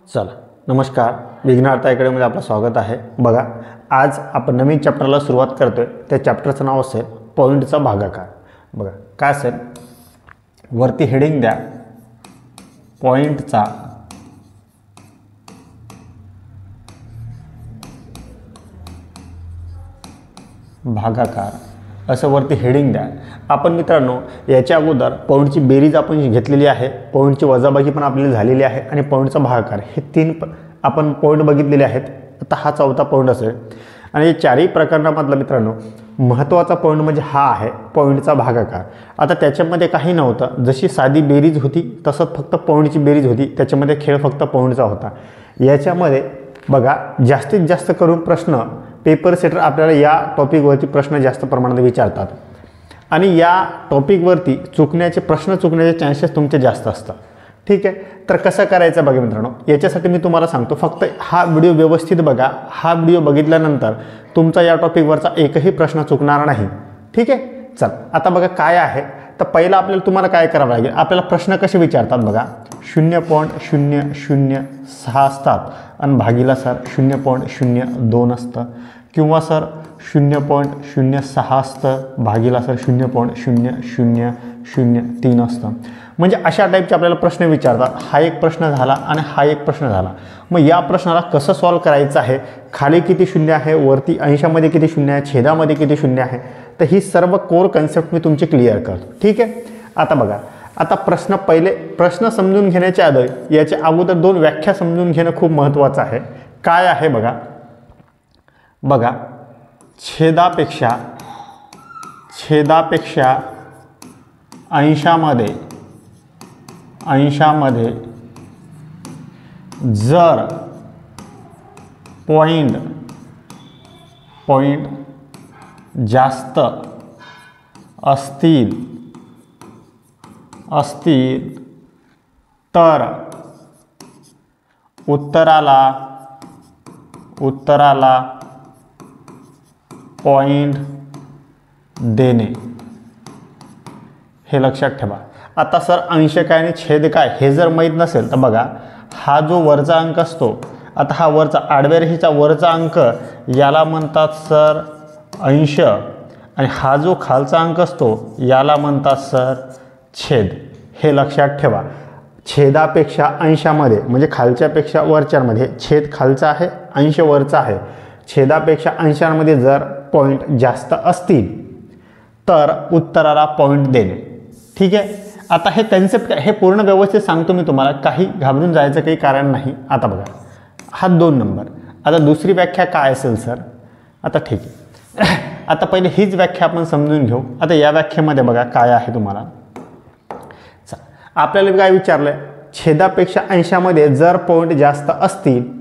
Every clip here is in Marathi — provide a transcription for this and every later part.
चला नमस्कार, विघ्नार्थ अकॅडमीमध्ये आपलं स्वागत आहे। बघा, आज आपण नवीन चॅप्टरला सुरुवात करतोय। त्या चॅप्टरचं नाव असेल पॉईंटचा भागाकार। बघा काय असेल, वरती हेडिंग द्या पॉईंटचा भागाकार, असं वरती हेडिंग द्या। आपण मित्रांनो याच्या अगोदर पॉईंटची बेरीज आपण घेतलेली आहे, पॉईंटची वजाबाकी पण आपल्याला झालेली आहे आणि पॉईंटचा भागाकार हे तीन आपण पॉईंट बघितलेले आहेत। आता हा चौथा पॉईंट असेल आणि या चारही प्रकरणामधला मित्रांनो महत्त्वाचा पॉईंट म्हणजे हा आहे पॉईंटचा भागाकार। आता त्याच्यामध्ये काही नव्हतं, जशी साधी बेरीज होती तसंच फक्त पॉईंटची बेरीज होती, त्याच्यामध्ये खेळ फक्त पॉईंटचा होता। याच्यामध्ये बघा जास्तीत जास्त करून प्रश्न पेपर सेटर आपल्याला या टॉपिकवरती प्रश्न जास्त प्रमाणात विचारतात आणि या टॉपिकवरती प्रश्न चुकण्याचे चान्सेस तुमचे जास्त असतात। ठीक आहे, तर कसं करायचं बघा मित्रांनो, याच्यासाठी मी तुम्हाला सांगतो, फक्त हा व्हिडिओ व्यवस्थित बघा। हा व्हिडिओ बघितल्यानंतर तुमचा या टॉपिकवरचा एकही प्रश्न चुकणार नाही। ठीक आहे, चल आता बघा काय आहे। तर पहिला आपल्याला तुम्हाला काय करावं लागेल, आपल्याला प्रश्न कसे विचारतात बघा, 0.006 असतात आणि भागीला सर 0.02 असतं, किंवा सर 0.06 असतं भागीला सर 0.0003 असतं। म्हणजे अशा टाईपचे आपल्याला प्रश्न विचारतात। हा एक प्रश्न झाला आणि हा एक प्रश्न झाला। मग या प्रश्नाला कसं सॉल्व करायचं आहे, खाली किती शून्य आहे, वरती अंशामध्ये किती शून्य आहे, छेदामध्ये किती शून्य आहे, तर ही सर्व कोर कन्सेप्ट मी तुमची क्लिअर करतो। ठीक आहे, आता बघा, आता प्रश्न समजून घेण्याच्या आधी याच्या अगोदर दोन व्याख्या समजून घेणं खूप महत्त्वाचं आहे। काय आहे बघा, छेदापेक्षा अंशामध्ये जर पॉईंट जास्त असतील तर उत्तराला पॉईंट देणे, हे लक्षात ठेवा। आता सर अंश काय आणि छेद काय हे जर माहीत नसेल तर बघा, हा जो वरचा अंक असतो, आता हा वरचा आडव्या रेषेचा वरचा अंक याला म्हणतात सर अंश, आणि हा जो खालचा अंक असतो याला म्हणतात सर छेद, हे लक्षात ठेवा। छेदापेक्षा अंशामध्ये म्हणजे खालच्यापेक्षा वरच्यामध्ये, छेद खालचा आहे अंश वरचा आहे, छेदापेक्षा अंशांमध्ये जर पॉईंट जास्त असतील तर उत्तराला पॉईंट देणे। ठीक आहे, आता हे कन्सेप्ट हे पूर्ण व्यवस्थित सांगतो मी तुम्हाला, काही घाबरून जायचं काही कारण नाही। आता बघा हा 2 नंबर। आता दुसरी व्याख्या काय असेल सर, आता ठीक आहे, आता पहिले हीच व्याख्या आपण समजून घेऊ। आता या व्याख्येमध्ये बघा काय आहे, तुम्हाला आपल्याला काय विचारलंय, छेदापेक्षा अंशामध्ये जर पॉईंट जास्त असतील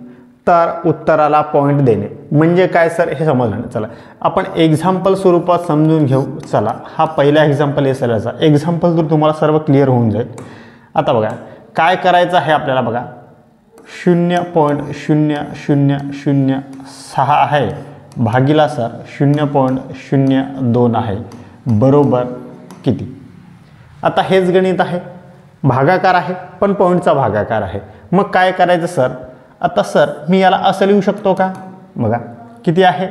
तर उत्तराला पॉईंट देणे म्हणजे काय सर, हे समजलं। चला आपण एक्झाम्पल स्वरूपात समजून घेऊ। चला हा पहिला एक्झाम्पल असेल, याचा एक्झाम्पल तर तुम्हाला सर्व क्लिअर होऊन जाईल। आता बघा काय करायचं आहे आपल्याला, बघा 0.0006 आहे भागीला सर 0.02 आहे, बरोबर किती। आता हेच गणित आहे, भागाकार आहे पण पॉईंटचा भागाकार आहे। मग काय करायचं सर, आता सर मी याला असं लिहू शकतो का, बघा किती आहे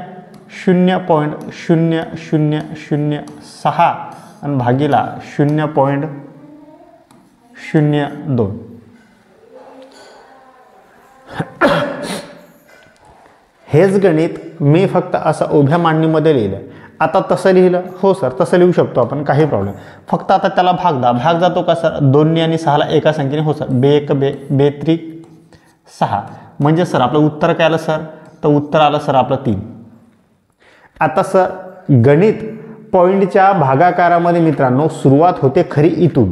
0.0006 आणि भागीला 0.02। हेच गणित मी फक्त असं उभ्या मांडणीमध्ये लिहिलं। आता तसं लिहिलं, हो सर तसं लिहू शकतो आपण, काही प्रॉब्लेम। फक्त आता त्याला भाग जातो का सर, 2 आणि 6ला एका संख्येने, हो सर 2×1=6, म्हणजे सर आपलं उत्तर काय आलं सर, तर उत्तर आलं सर आपलं 3। आता सर गणित पॉईंटच्या भागाकारामध्ये मित्रांनो सुरुवात होते खरी इथून,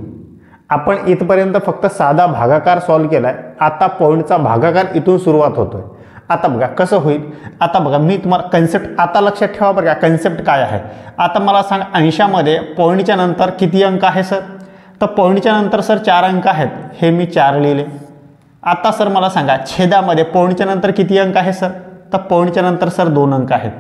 आपण इथपर्यंत फक्त साधा भागाकार सॉल्व केलाय। आता पॉईंटचा भागाकार इथून सुरुवात होतोय। आता बघा कसं होईल, आता बघा मी तुम्हाला कन्सेप्ट आता लक्षात ठेवा बघा, कन्सेप्ट काय आहे। आता मला सांग अंशामध्ये पॉईंटच्या नंतर किती अंक आहे सर, तर पॉईंटच्या नंतर सर 4 अंक आहेत, हे मी 4 लिहिले। आता सर मला सांगा छेदामध्ये पॉईंटच्या नंतर किती अंक आहे सर, तर पॉईंटच्या नंतर सर 2 अंक आहेत।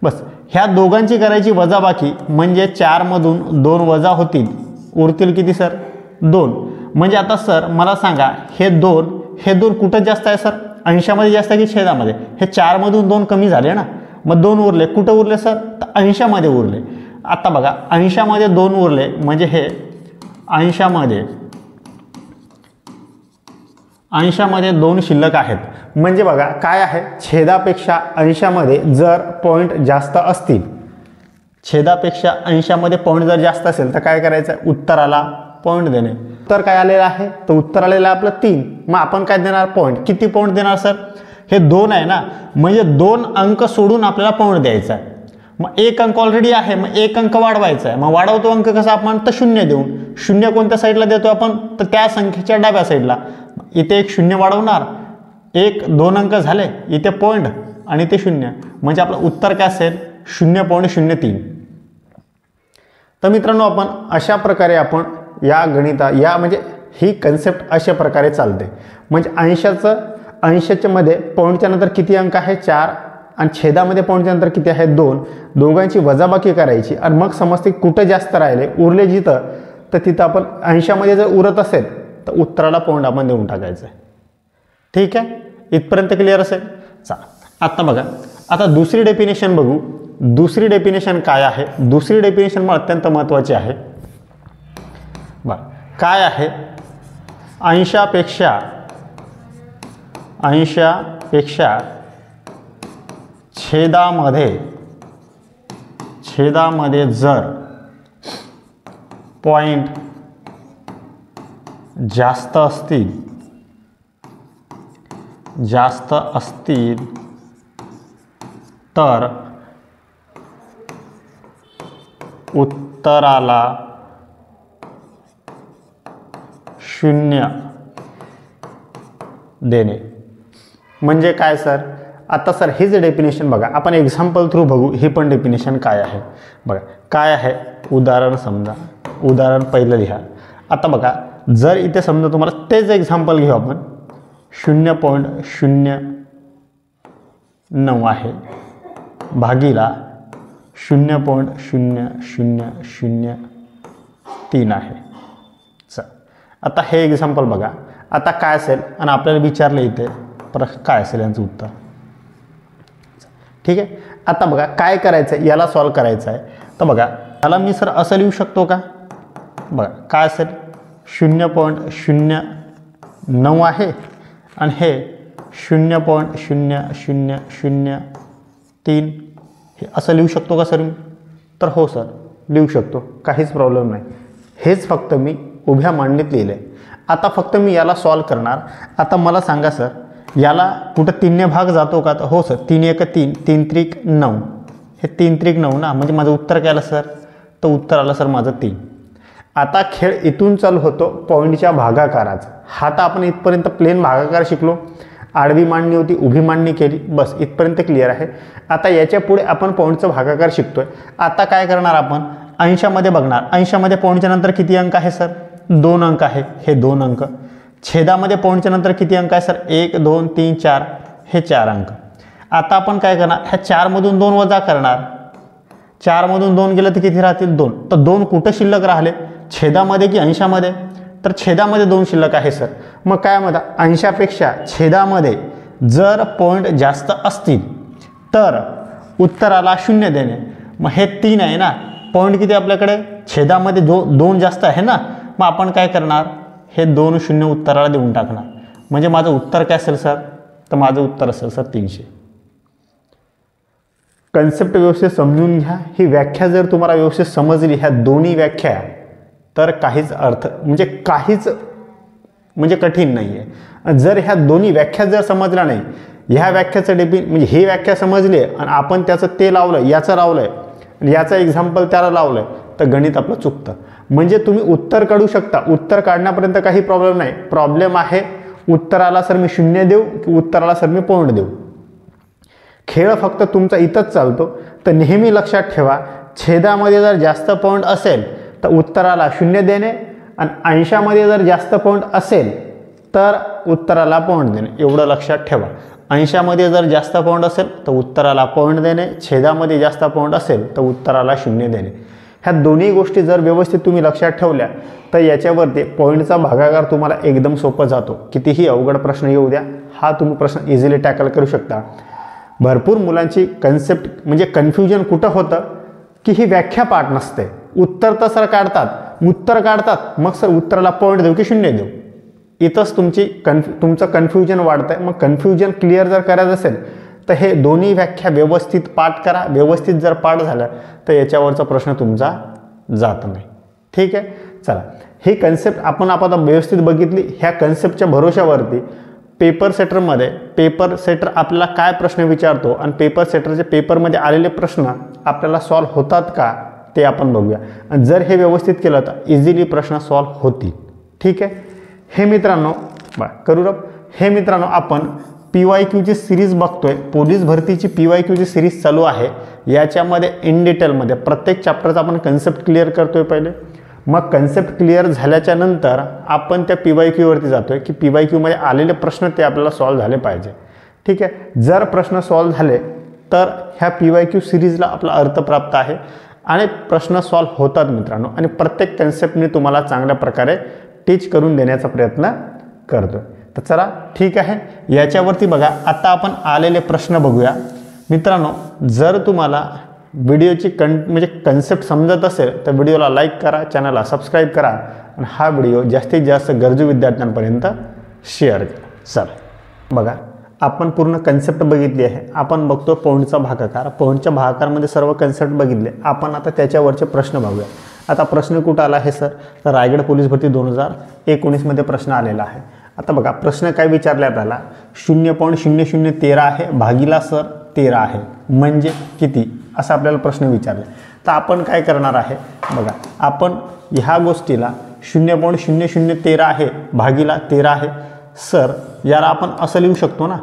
बस ह्या दोघांची करायची वजाबाकी, म्हणजे 4 मधून 2 वजा होतील, उरतील किती सर 2। म्हणजे आता सर मला सांगा हे 2 हे 2 कुठं जास्त आहे सर? अंशामध्ये जास्त आहे की छेदामध्ये? हे 4 मधून 2 कमी झाले ना, मग 2 उरले. कुठं उरले सर? तर अंशामध्ये उरले. आता बघा अंशामध्ये 2 उरले म्हणजे हे अंशामध्ये 2 शिल्लक आहेत. म्हणजे बघा काय आहे, छेदापेक्षा अंशामध्ये जर पॉईंट जास्त असतील, छेदापेक्षा अंशामध्ये पॉईंट जर जास्त असेल तर काय करायचं आहे? उत्तराला पॉईंट देणे. उत्तर काय आलेलं आहे? तर उत्तर आलेलं आहे आपलं 3. मग आपण काय देणार? पॉईंट. किती पॉईंट देणार सर? हे 2 आहे ना, म्हणजे 2 अंक सोडून आपल्याला पॉईंट द्यायचा आहे. मग 1 अंक ऑलरेडी आहे, मग 1 अंक वाढवायचा आहे. मग वाढवतो अंक कसा आपण? तर 0 देऊन. 0 कोणत्या साईडला देतो आपण? तर त्या संख्येच्या डाव्या साईडला. इथे एक 0 वाढवणार, 2 अंक झाले, इथे पॉईंट आणि ते 0, म्हणजे आपलं उत्तर काय असेल? 0.03. तर मित्रांनो आपण अशा प्रकारे आपण या म्हणजे ही कन्सेप्ट अशा प्रकारे चालते. म्हणजे अंशाच्या मध्ये पॉईंटच्या नंतर किती अंक आहे? 4 आणि छेदामध्ये पॉईंटच्या नंतर किती आहे? 2. दोघांची वजाबाकी करायची आणि मग समजते कुठं जास्त राहिले, उरले जिथं, तर तिथं आपण अंशामध्ये जर उरत असेल तर उत्तराला पॉईंट आपण देऊन टाकायचं आहे. ठीक आहे, इथपर्यंत क्लिअर असेल? चला आता बघा, आता दुसरी डेफिनेशन बघू. दुसरी डेफिनेशन काय आहे? दुसरी डेफिनेशन मग अत्यंत महत्त्वाची आहे. बरं, काय आहे? अंशापेक्षा छेदामध्ये जर पॉइंट जास्त असतील तर उत्तराला 0 देणे. म्हणजे काय सर? आता सर हेच डेफिनेशन बघा, आपण एक्झाम्पल थ्रू बघू ही पण डेफिनेशन काय आहे. बघा काय आहे, उदाहरण समजा, उदाहरण पहिलं लिहा. आता बघा जर इथे समजा तुम्हाला तेच एक्झाम्पल घेऊ आपण, 0.09 आहे भागीला 0.0003 आहे. चल आता हे एक्झाम्पल बघा, आता काय असेल आणि आपल्याला विचारलं इथे काय असेल यांचं उत्तर. ठीक आहे, आता बघा काय करायचं आहे, याला सॉल्व करायचं आहे. तर बघा याला मी सर असं लिहू शकतो का? बघा काय असेल, 0.009 आहे आणि हे 0.0003 हे असं लिहू शकतो का सर मी? तर हो सर लिहू शकतो, काहीच प्रॉब्लेम नाही. हेच फक्त मी उभ्या मांडणीत लिहिलं आहे. आता फक्त मी याला सॉल्व करणार. आता मला सांगा सर, याला कुठं 3ने भाग जातो का? तर हो सर, 3 1 3, 3 3 9, हे 3 3 9 ना, म्हणजे माझं उत्तर काय आलं सर? तर उत्तर आलं सर माझं 3. आता खेळ इथून चालू होतो पॉईंटच्या भागाकाराचा. हा तर आपण इथपर्यंत प्लेन भागाकार शिकलो, आडवी मांडणी होती, उभी मांडणी केली, बस इथपर्यंत क्लिअर आहे. आता याच्या पुढे आपण पॉईंटचा भागाकार शिकतोय. आता काय करणार आपण? अंशामध्ये बघणार. अंशामध्ये पॉईंटच्या नंतर किती अंक आहे सर? 2 अंक आहे, हे 2 अंक. छेदामध्ये पॉईंटच्या नंतर किती अंक आहे सर? 1 2 3 4, हे 4 अंक. आता आपण काय करणार? ह्या 4 मधून 2 वजा करणार. 4 मधून 2 गेलं तर किती राहतील? 2. तर 2 कुठं शिल्लक राहिले? छेदामध्ये की अंशामध्ये? तर छेदामध्ये 2 शिल्लक आहे सर. मग काय म्हणता? अंशापेक्षा छेदामध्ये जर पॉईंट जास्त असतील तर उत्तराला 0 देणे. मग हे 3 आहे ना, पॉईंट किती आपल्याकडे? छेदामध्ये 2 जास्त आहे ना, मग आपण काय करणार? हे 2 0 उत्तराला देऊन टाकणार. म्हणजे माझं उत्तर काय असेल सर? तर माझं उत्तर असेल सर 300. कन्सेप्ट व्यवस्थित समजून घ्या. ही व्याख्या जर तुम्हाला व्यवस्थित समजली, ह्या दोन्ही व्याख्या, तर काहीच कठीण नाही आहे. जर ह्या दोन्ही व्याख्या जर समजल्या नाही, ह्या व्याख्याचं म्हणजे ही व्याख्या समजली आणि आपण त्याचं ते लावलं, याचं लावलं आहे, याचं एक्झाम्पल त्याला लावलं आहे, तर गणित आपलं चुकतं. म्हणजे तुम्ही उत्तर काढू शकता, उत्तर काढण्यापर्यंत काही प्रॉब्लेम नाही. प्रॉब्लेम आहे उत्तराला सर मी 0 देऊ की उत्तराला सर मी पॉईंट देऊ. खेळ फक्त तुमचा इथंच चालतो. तर नेहमी लक्षात ठेवा, छेदामध्ये जर जास्त पॉईंट असेल तर उत्तराला 0 देणे आणि अंशामध्ये जर जास्त पॉईंट असेल तर उत्तराला पॉईंट देणे, एवढं लक्षात ठेवा. अंशामध्ये जर जास्त पॉईंट असेल तर उत्तराला पॉईंट देणे, छेदामध्ये जास्त पॉईंट असेल तर उत्तराला 0 देणे. ह्या दोन्ही गोष्टी जर व्यवस्थित तुम्ही लक्षात ठेवल्या तर याच्यावरती पॉईंटचा भागाकार तुम्हाला एकदम सोपं जातो. कितीही अवघड प्रश्न येऊ द्या, हा तुम्ही प्रश्न इझिली टॅकल करू शकता. भरपूर मुलांची कन्सेप्ट म्हणजे कन्फ्युजन कुठं होतं की ही व्याख्या पाठ नसते. उत्तर तर सर काढतात मग सर उत्तराला पॉईंट देऊ की शून्य देऊ, इथंच तुमचं कन्फ्युजन वाढतंय. मग कन्फ्युजन क्लिअर जर करायचं असेल तर हे दोन्ही व्याख्या व्यवस्थित पाठ करा. व्यवस्थित जर पाठ झालं तर याच्यावरचा प्रश्न तुमचा जात नाही. ठीक आहे, चला ही कन्सेप्ट आपण आता व्यवस्थित बघितली. ह्या कन्सेप्टच्या भरोशावरती पेपर सेटर आपल्याला काय प्रश्न विचारतो आणि पेपर सेटरच्या पेपरमध्ये आलेले प्रश्न आपल्याला सॉल्व्ह होतात का ते आपण बघूया. आणि जर हे व्यवस्थित केलं तर इझिली प्रश्न सॉल्व्ह होतील. ठीक आहे, हे मित्रांनो आपण PYQची सिरीज बघतोय. पोलीस भरतीची PYQची सिरीज चालू आहे. याच्यामध्ये इन डिटेलमध्ये प्रत्येक चॅप्टरचा आपण कन्सेप्ट क्लिअर करतोय पहिले. मग कन्सेप्ट क्लिअर झाल्याच्या नंतर आपण त्या PYQवरती जातोय की PYQमध्ये आलेले प्रश्न ते आपल्याला सॉल्व्ह झाले पाहिजे. ठीक आहे, जर प्रश्न सॉल्व्ह झाले तर ह्या PYQ सिरीजला आपला अर्थ प्राप्त आहे आणि प्रश्न सॉल्व्ह होतात मित्रांनो. आणि प्रत्येक कन्सेप्टने तुम्हाला चांगल्या प्रकारे टीच करून देण्याचा प्रयत्न करतोय. तर चला ठीक आहे, याच्यावरती बघा आता आपण आलेले प्रश्न बघूया मित्रांनो. जर तुम्हाला व्हिडिओची म्हणजे कन्सेप्ट समजत असेल तर व्हिडिओला लाईक करा, चॅनलला सबस्क्राईब करा आणि हा व्हिडिओ जास्तीत जास्त गरजू विद्यार्थ्यांपर्यंत शेअर करा. चला बघा, आपण पूर्ण कन्सेप्ट बघितली आहे. आपण बघतो पॉईंटचा भागाकार. पॉईंटच्या भागाकारमध्ये सर्व कन्सेप्ट बघितले. आपण आता त्याच्यावरचे प्रश्न बघूया. आता प्रश्न कुठं आला आहे सर, तर रायगड पोलीस भरती 2019 प्रश्न आलेला आहे. आता बघा प्रश्न काय विचारले आपल्याला, 0.0013 आहे भागिला सर 13 आहे म्हणजे किती, असा आपल्याला प्रश्न विचारला. तर आपण काय करणार आहे बघा, आपण ह्या गोष्टीला 0.0013 आहे भागिला 13 आहे सर, याला आपण असं लिहू शकतो ना,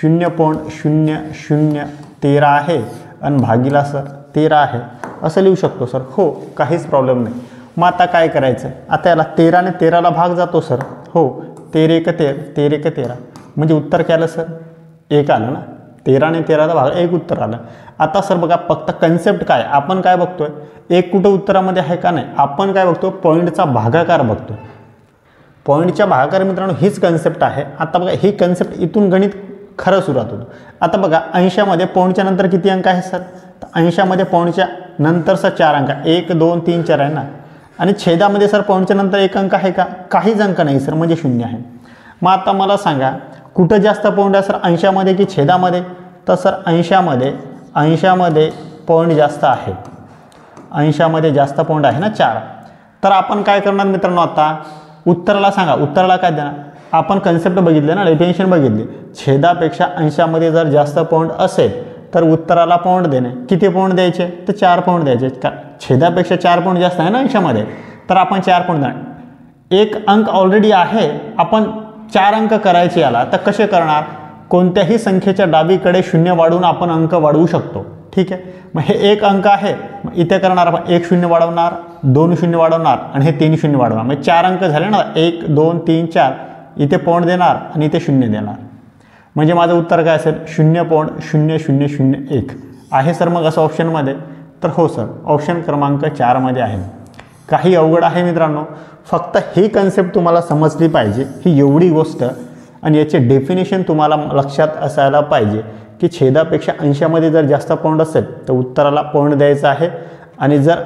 0.0013 आहे आणि भागिला सर 13 आहे असं लिहू शकतो सर. हो, काहीच प्रॉब्लेम नाही. मग आता काय करायचं, आता याला 13 ने 13ला भाग जातो सर. हो, 13 म्हणजे उत्तर काय आलं सर, 1 आलं ना. 13 ने 13ला भाग 1 उत्तर आलं. आता सर बघा फक्त कन्सेप्ट काय, आपण काय बघतोय, 1 कुठं उत्तरामध्ये आहे का नाही, आपण काय बघतो पॉईंटचा भागाकार बघतोय. पॉईंटच्या भागाकार मित्रांनो हीच कन्सेप्ट आहे. आता बघा ही कन्सेप्ट इथून गणित खरं सुरुवात होतं. आता बघा 80मध्ये पॉईंटच्या नंतर किती अंक आहे सर, तर 80मध्ये पॉईंटच्या नंतरचा 4 अंक 1 2 3 4 आहे ना. आणि छेदामध्ये सर पॉईंटच्या नंतर 1 अंक आहे का, काहीच अंक नाही सर म्हणजे 0 आहे. मग आता मला सांगा कुठं जास्त पॉईंट आहे सर, 80मध्ये की छेदामध्ये, तर सर 80मध्ये पॉईंट जास्त आहे. 80मध्ये जास्त पॉईंट आहे ना 4. तर आपण काय करणार मित्रांनो, आता उत्तराला सांगा, उत्तराला काय देणार, आपण कन्सेप्ट बघितले ना, डेफिनेशन बघितली. छेदापेक्षा 80मध्ये जर जास्त पॉईंट असेल तर उत्तराला पॉईंट देणे. किती पॉईंट द्यायचे, तर 4 पॉईंट द्यायचे. छेदापेक्षा 4 पॉईंट जास्त आहे ना 80मध्ये, तर आपण 4 पॉईंट देणार. 1 अंक ऑलरेडी आहे, आपण 4 अंक करायचे याला, तर कसे करणार, कोणत्याही संख्येच्या डावीकडे 0 वाढवून आपण अंक वाढवू शकतो. ठीक आहे, मग हे 1 अंक आहे, मग इथे करणार आपण 1 0 वाढवणार, 2 0 वाढवणार आणि हे 3 0 वाढवणार. मग 4 अंक झाले ना, 1 2 3 4. इथे पॉईंट देणार आणि इथे 0 देणार. म्हणजे माझं उत्तर काय असेल, 0.0001 आहे सर. मग असं ऑप्शनमध्ये, तर हो सर ऑप्शन क्रमांक 4मध्ये आहे. काही अवघड आहे मित्रांनो, फक्त ही कन्सेप्ट तुम्हाला समजली पाहिजे, ही एवढी गोष्ट. आणि याचे डेफिनेशन तुम्हाला लक्षात असायला पाहिजे की छेदापेक्षा 80मध्ये जर जास्त पॉईंट असेल तर उत्तराला पॉईंट द्यायचा आहे, आणि जर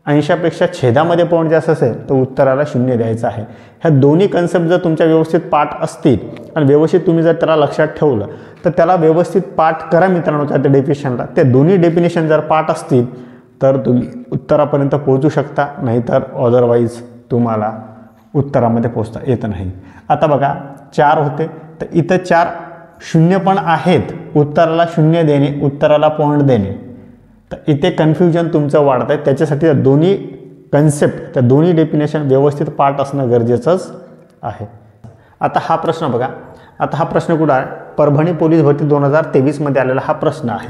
80पेक्षा छेदामध्ये पॉईंट जास्त असेल तर उत्तराला 0 द्यायचं आहे. ह्या दोन्ही कन्सेप्ट जर तुमच्या व्यवस्थित पाठ असतील आणि व्यवस्थित तुम्ही जर त्याला लक्षात ठेवलं तर त्याला व्यवस्थित पाठ करा मित्रांनो. त्या डेफिनेशनला, ते दोन्ही डेफिनेशन जर पाठ असतील तर तुम्ही उत्तरापर्यंत पोहोचू शकता, नाहीतर अदरवाईज तुम्हाला उत्तरामध्ये पोहोचता येत नाही. आता बघा 4 होते, तर इथं 4 0 पण आहेत, उत्तराला 0 देणे, उत्तराला पॉईंट देणे. तर इथे कन्फ्युजन तुमचं वाढत आहे. त्याच्यासाठी दोन्ही कन्सेप्ट, त्या दोन्ही डेफिनेशन व्यवस्थित पाठ असणं गरजेचंच आहे. आता हा प्रश्न बघा, आता हा प्रश्न कुठं आहे, परभणी पोलीस भरती 2023मध्ये आलेला हा प्रश्न आहे.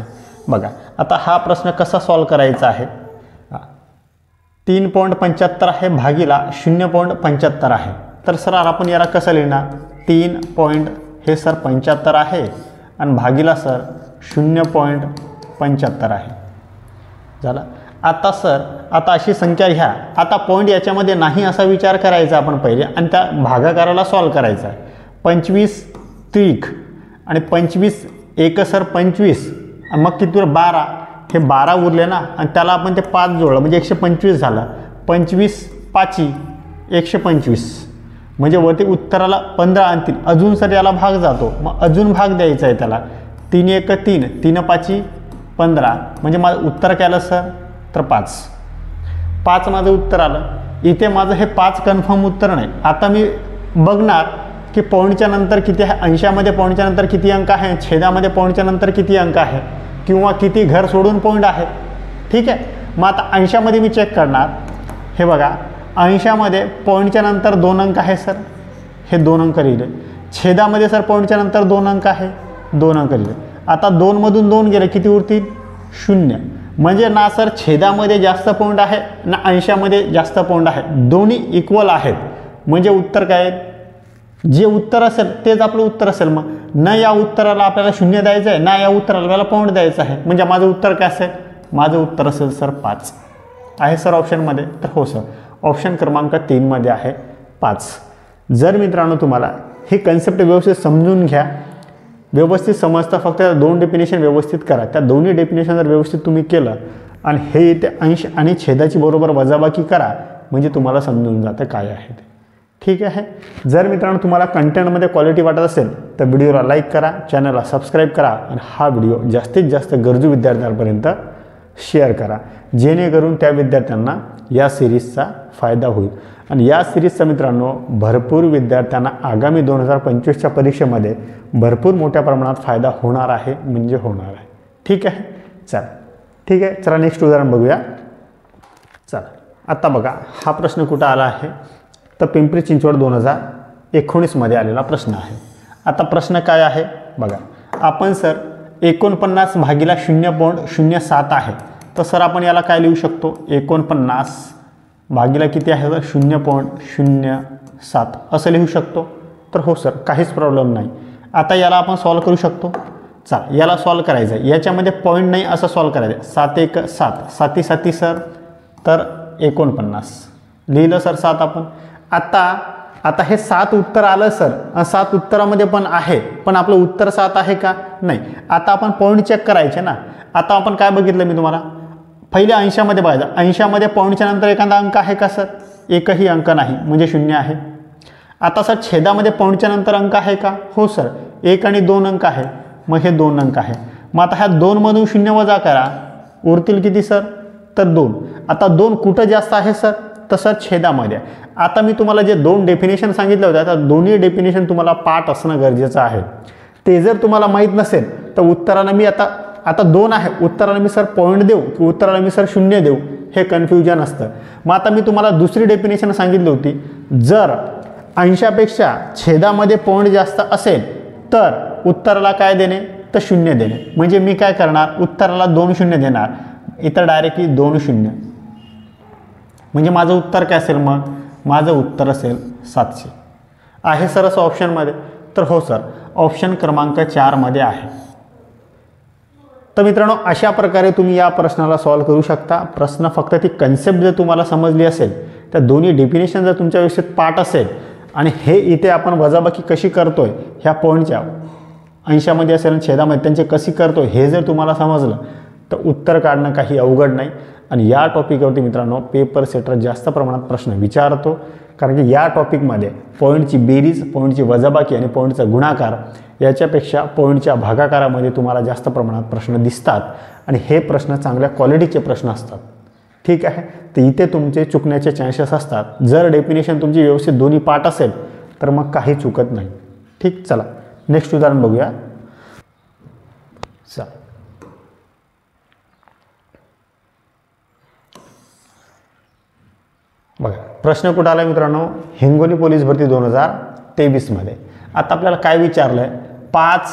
बघा आता हा प्रश्न कसा सॉल्व्ह करायचा आहे, 3.75 आहे भागिला 0.75 आहे. तर सर आपण याला कसं लिहिणार, 3 हे सर 75 आहे आणि भागिला सर 0.75 आहे. झालं. आता सर आता अशी संख्या घ्या, आता पॉईंट याच्यामध्ये नाही असा विचार करायचा आपण पहिले आणि त्या भागाकाराला सॉल्व करायचा आहे. 25 त्रिक आणि 25 एक सर 25, मग किती 12, हे 12 उरले ना आणि त्याला आपण ते 5 जोडलं म्हणजे 125 झालं. 25 पाची 125 म्हणजे वरती उत्तराला 15 आणतील. अजून सर याला भाग जातो, मग अजून भाग द्यायचा आहे त्याला. 3 एक 3, 3 पाची 15 म्हणजे माझं उत्तर काय आलं सर तर 5 माझं उत्तर आलं. इथे माझं हे 5 कन्फर्म उत्तर नाही. आता मी बघणार की पॉईंटच्या नंतर किती आहे, अंशामध्ये पॉईंटच्या नंतर किती अंक आहे, छेदामध्ये पॉईंटच्या नंतर किती अंक आहे किंवा किती घर सोडून पॉईंट आहे. ठीक आहे, मग आता अंशामध्ये मी चेक करणार. हे बघा अंशामध्ये पॉईंटच्या नंतर 2 अंक आहे सर, हे 2 अंक लिहिले. छेदामध्ये सर पॉईंटच्या नंतर 2 अंक आहे, 2 अंक लिहिले. आता 2 मधून 2 गेले किती उरतील 0. म्हणजे ना सर छेदामध्ये जास्त पॉईंट आहे ना अंशामध्ये जास्त पॉईंट आहे, दोन्ही इक्वल आहेत. म्हणजे उत्तर काय आहे, जे उत्तर असेल तेच आपलं उत्तर असेल. मग न या उत्तराला आपल्याला 0 द्यायचं आहे ना या उत्तराला आपल्याला पॉईंट द्यायचं आहे. म्हणजे माझं उत्तर काय असेल, माझं उत्तर असेल सर 5 आहे सर ऑप्शनमध्ये. तर हो सर ऑप्शन क्रमांक 3 मध्ये आहे 5. जर मित्रांनो तुम्हाला ही कन्सेप्ट व्यवस्थित समजून घ्या, व्यवस्थित समजता, फक्त 2 डेफिनेशन व्यवस्थित करा. त्या दोन्ही डेफिनेशन जर व्यवस्थित तुम्ही केलं आणि हे इथे अंश आणि छेदाची बरोबर वजाबाकी करा म्हणजे तुम्हाला समजून जातं काय आहे ते. ठीक आहे. जर मित्रांनो तुम्हाला कंटेंटमध्ये क्वालिटी वाटत असेल तर व्हिडिओला लाईक करा, चॅनलला सबस्क्राईब करा आणि हा व्हिडिओ जास्तीत जास्त गरजू विद्यार्थ्यांपर्यंत शेअर करा, जेणेकरून त्या विद्यार्थ्यांना या सिरीजचा फायदा होईल. आणि या सिरीजचा मित्रांनो भरपूर विद्यार्थ्यांना आगामी 2025च्या परीक्षेमध्ये भरपूर मोठ्या प्रमाणात फायदा होणार आहे, म्हणजे होणार आहे. ठीक आहे, चला ठीक आहे. चला नेक्स्ट उदाहरण बघूया. चला आता बघा हा प्रश्न कुठं आला आहे तर पिंपरी चिंचवड 2019मध्ये आलेला प्रश्न आहे. आता प्रश्न काय आहे बघा. आपण सर 49 भागिला 0.07 आहे, तर सर आपण याला काय लिहू शकतो, 49 भागिला किती आहे तर 0.07 असं लिहू शकतो. तर हो सर काहीच प्रॉब्लेम नाही. आता याला आपण सॉल्व करू शकतो. चला याला सॉल्व करायचं आहे, याच्यामध्ये पॉईंट नाही असं सॉल्व करायचं आहे. 7 एक 7, 7 7 सर तर 49 लिहिलं सर 7 आपण. आता हे 7 उत्तर आलं सर, 7 उत्तरामध्ये पण आहे, पण आपलं उत्तर 7 आहे का नाही. आता आपण पॉईंट चेक करायचे ना. आता आपण काय बघितलं मी तुम्हाला, पहिल्या अंशामध्ये बघायचं, अंशामध्ये पॉईंटच्या नंतर एखादा अंक आहे का सर, एकही अंक नाही म्हणजे 0 आहे. आता सर छेदामध्ये पॉईंटच्या नंतर अंक आहे का, हो सर 1 आणि 2 अंक आहे, मग हे 2 अंक आहे. मग आता ह्या 2 मधून 0 वजा करा, उरतील किती सर तर 2. आता 2 कुठं जास्त आहे सर तर सर छेदामध्ये. आता मी तुम्हाला जे 2 डेफिनेशन सांगितलं होतं, आता दोन्ही डेफिनेशन तुम्हाला पाठ असणं गरजेचं आहे. ते जर तुम्हाला माहीत नसेल तर उत्तराला मी आता 2 आहे, उत्तराला मी सर पॉईंट देऊ की उत्तराला मी सर 0 देऊ, हे कन्फ्युजन असतं. मग आता मी तुम्हाला दुसरी डेफिनेशन सांगितली होती, जर अंशापेक्षा छेदामध्ये पॉईंट जास्त असेल तर उत्तराला काय देणे तर 0 देणे. म्हणजे मी काय करणार, उत्तराला 2 0 देणार, इथं डायरेक्टली 2 0. म्हणजे माझं उत्तर काय असेल, मग माझं उत्तर असेल 700 आहे सर असं ऑप्शनमध्ये. तर हो सर ऑप्शन क्रमांक 4 मध्ये आहे. तर मित्रांनो अशा प्रकारे तुम्ही या प्रश्नाला सॉल्व करू शकता. प्रश्न फक्त ती कन्सेप्ट जर तुम्हाला समजली असेल, तर दोन्ही डेफिनेशन जर तुमच्या व्यवस्थित पाठ असेल आणि हे इथे आपण वजाबाकी कशी करतोय ह्या पॉईंटच्या अंशामध्ये असेल आणि छेदामध्ये त्यांचे कशी करतोय हे जर तुम्हाला समजलं तर उत्तर काढणं काही अवघड नाही. आणि या टॉपिकवरती मित्रांनो पेपर सेटर जास्त प्रमाणात प्रश्न विचारतो, कारण की या टॉपिकमध्ये पॉईंटची बेरीज, पॉईंटची वजाबाकी आणि पॉईंटचा गुणाकार याच्यापेक्षा पॉईंटच्या भागाकारामध्ये तुम्हाला जास्त प्रमाणात प्रश्न दिसतात आणि हे प्रश्न चांगल्या क्वालिटीचे प्रश्न असतात. ठीक आहे, तर इथे तुमचे चुकण्याचे चान्सेस असतात. जर डेफिनेशन तुमची व्यवस्थित दोन्ही पाठ असेल तर मग काही चुकत नाही. ठीक, चला नेक्स्ट उदाहरण बघूया. चला बघा प्रश्न कुठं आला मित्रांनो, हिंगोली पोलीस भरती 2023मध्ये. आता आपल्याला काय विचारलं आहे, 5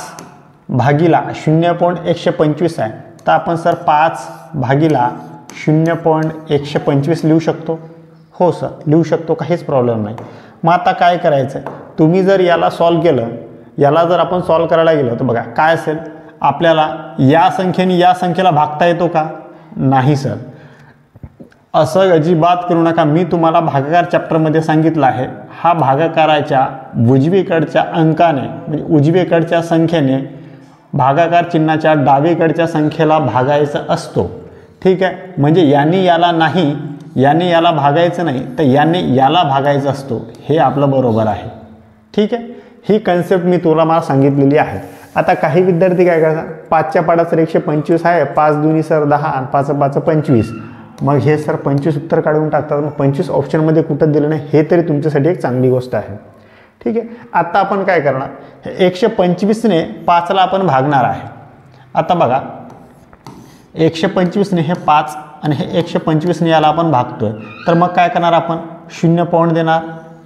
भागिला 0.125 आहे, तर आपण सर 5 भागिला 0.125 लिहू शकतो. हो सर लिहू शकतो, काहीच प्रॉब्लेम नाही. मग आता काय करायचं आहे, तुम्ही जर याला सॉल्व केलं, याला जर आपण सॉल्व करायला गेलो तर बघा काय असेल, आपल्याला या संख्येने या संख्येला भागता येतो का, नाही सर. असं अजिबात करू नका. मी तुम्हाला भागाकार चॅप्टरमध्ये सांगितलं आहे, हा भागाकाराच्या उजवीकडच्या अंकाने म्हणजे उजवीकडच्या संख्येने भागाकार चिन्हाच्या डावीकडच्या संख्येला भागायचा असतो. ठीक आहे, म्हणजे याने याला नाही, याने याला भागायचं नाही, तर याने याला भागायचं असतो. हे आपलं बरोबर आहे. ठीक आहे, ही कन्सेप्ट मी मला सांगितलेली आहे. आता काही विद्यार्थी काय करतात, 5च्या पाढा सर 125 आहे, 5 दुनी सर 10 आणि 5 5 25. मग हे सर 25 उत्तर काढून टाकतात. मग 25 ऑप्शनमध्ये कुठं दिलं नाही, हे तरी तुमच्यासाठी एक चांगली गोष्ट आहे. ठीक आहे, आता आपण काय करणार, 125ने 5ला आपण भागणार आहे. आता बघा 125ने हे 5 आणि हे 125ने याला आपण भागतोय, तर मग काय करणार आपण, 0 पॉईंट देणार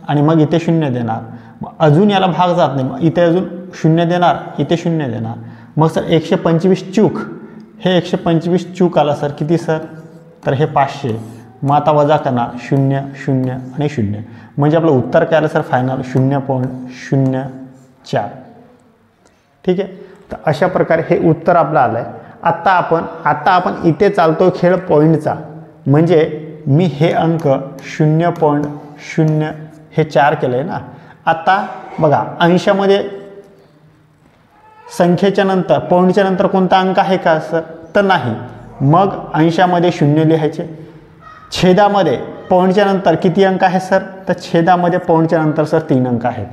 आणि मग इथे 0 देणार. मग अजून याला भाग जात नाही, मग इथे अजून 0 देणार, इथे 0 देणार. मग सर 125 चूक, हे 125 चूक आला सर किती सर, तर हे 500. मग आता वजा करणार 0 0 आणि 0, म्हणजे आपलं उत्तर काय आलं सर फायनल 0.04. ठीक आहे, तर अशा प्रकारे हे उत्तर आपलं आलं आहे. आता आपण इथे चालतो खेळ पॉईंटचा, म्हणजे मी हे अंक 0.0 हे 4 केलं आहे ना. आता बघा अंशामध्ये संख्येच्या नंतर पॉईंटच्या नंतर कोणता अंक आहे का सर, तर नाही. मग अंशामध्ये 0 लिहायचे. छेदामध्ये पॉईंटच्या नंतर किती अंक आहे सर, तर छेदामध्ये पॉईंटच्या नंतर सर 3 अंक आहेत.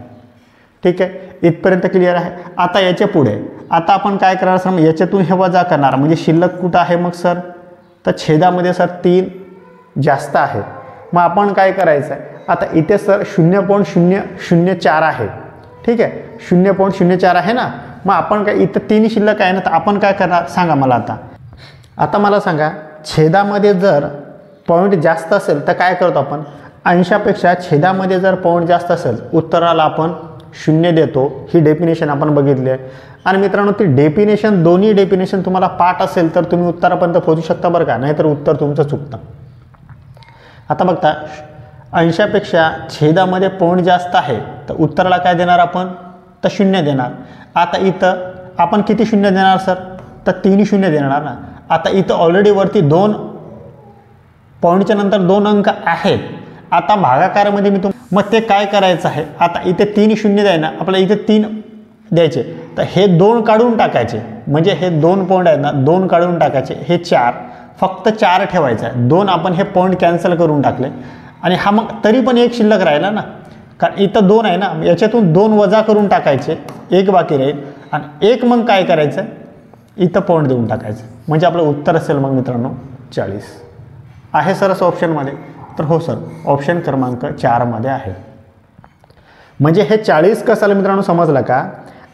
ठीक आहे, इथपर्यंत क्लिअर आहे. आता याच्या पुढे आता आपण काय करणार सर, याच्यातून हे वजा करणार, म्हणजे शिल्लक कुठं आहे मग सर, तर छेदामध्ये सर 3 जास्त आहे. मग आपण काय करायचं आहे, आता इथे सर 0.004 आहे. ठीक आहे, 0.04 आहे ना. मग आपण काय इथं 3 शिल्लक आहे ना, तर आपण काय करणार सांगा मला. आता मला सांगा, छेदामध्ये जर पॉईंट जास्त असेल तर काय करतो आपण, अंशापेक्षा छेदामध्ये जर पॉईंट जास्त असेल उत्तराला आपण 0 देतो. ही डेफिनेशन आपण बघितली आहे. आणि मित्रांनो ती डेफिनेशन, दोन्ही डेफिनेशन तुम्हाला पाठ असेल तर तुम्ही उत्तरापर्यंत पोहोचू शकता बरं का, नाहीतर उत्तर तुमचं चुकतं. आता बघता, अंशापेक्षा छेदामध्ये पॉईंट जास्त आहे तर उत्तराला काय देणार आपण, तर 0 देणार. आता इथं आपण किती 0 देणार सर, तर 3 0 देणार ना. आता इथं ऑलरेडी वरती 2 पॉईंटच्या नंतर 2 अंक आहेत. आता भागाकारामध्ये मी मग ते काय करायचं आहे, आता इथे 3 0 द्याय ना, आपल्याला इथे 3 द्यायचे, तर हे 2 काढून टाकायचे, म्हणजे हे 2 पॉईंट आहेत ना 2 काढून टाकायचे. हे 4, फक्त 4 ठेवायचं आहे. 2 आपण हे पॉईंट कॅन्सल करून टाकले आणि हा मग तरी पण 1 शिल्लक राहिला ना, कारण इथं 2 आहे ना, याच्यातून 2 वजा करून टाकायचे, 1 बाकी राहील आणि 1 मग काय करायचं, इथं पॉईंट देऊन टाकायचं, म्हणजे आपलं उत्तर असेल मग मित्रांनो 40. आहे सर असं ऑप्शनमध्ये, तर हो सर ऑप्शन क्रमांक 4 मध्ये आहे. म्हणजे हे 40 कसं आलं मित्रांनो समजलं का.